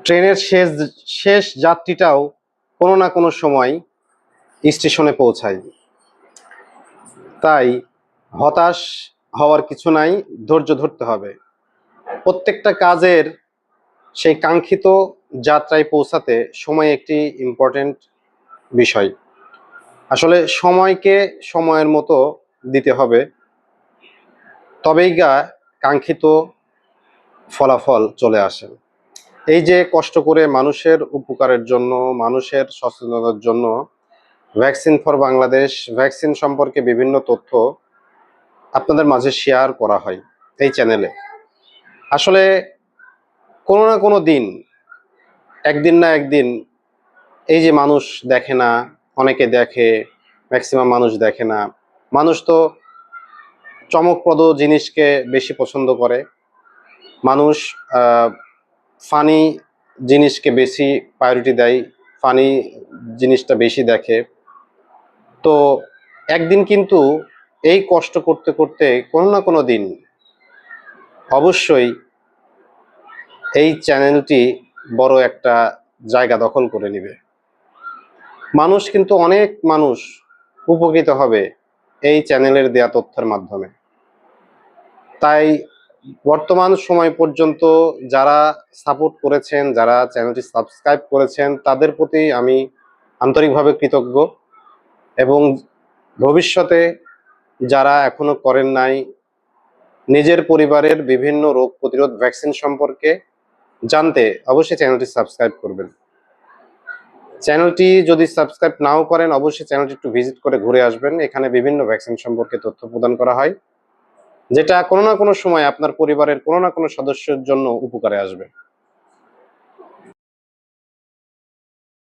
ট্রেনের শেষ শেষ যাত্রীটাও কোনো না কোনো সময় স্টেশনে পৌঁছায়। তাই হতাশ হওয়ার কিছু নাই, ধৈর্য ধরতে হবে। প্রত্যেকটা কাজের সেই কাঙ্ক্ষিত যাত্রায় পৌঁছাতে সময় একটি ইম্পর্টেন্ট বিষয়। আসলে সময়কে সময়ের মতো দিতে হবে, তবেই কাঙ্ক্ষিত ফলাফল চলে আসে। এই যে কষ্ট করে মানুষের উপকারের জন্য, মানুষের সচেতনতার জন্য ভ্যাকসিন ফর বাংলাদেশ ভ্যাকসিন সম্পর্কে বিভিন্ন তথ্য আপনাদের মাঝে শেয়ার করা হয় এই চ্যানেলে। আসলে কোনো না কোনো দিন, একদিন না একদিন, এই যে মানুষ দেখে না, অনেকে দেখে, ম্যাক্সিমাম মানুষ দেখে না। মানুষ তো চমকপ্রদ জিনিসকে বেশি পছন্দ করে। মানুষ ফানি জিনিসকে বেশি প্রায়োরিটি দেয়, ফানি জিনিসটা বেশি দেখে। তো একদিন কিন্তু এই কষ্ট করতে করতে কোনো না কোনো দিন অবশ্যই এই চ্যানেলটি বড় একটা জায়গা দখল করে নেবে। মানুষ কিন্তু অনেক মানুষ উপকৃত হবে এই চ্যানেলের দেয়া তথ্যের মাধ্যমে। তাই বর্তমান সময় পর্যন্ত যারা সাপোর্ট করেছেন, যারা চ্যানেলটি সাবস্ক্রাইব করেছেন, তাদের প্রতি আমি আন্তরিকভাবে কৃতজ্ঞ। এবং ভবিষ্যতে যারা এখনো করেন নাই, নিজের পরিবারের বিভিন্ন রোগ প্রতিরোধ ভ্যাকসিন সম্পর্কে জানতে অবশ্যই চ্যানেলটি সাবস্ক্রাইব করবেন। চ্যানেলটি যদি সাবস্ক্রাইব নাও করেন, অবশ্যই চ্যানেলটি একটু ভিজিট করে ঘুরে আসবেন। এখানে বিভিন্ন ভ্যাকসিন সম্পর্কে তথ্য প্রদান করা হয়, যেটা কোনো না কোনো সময় আপনার পরিবারের কোনো না কোনো সদস্যের জন্য উপকারে আসবে।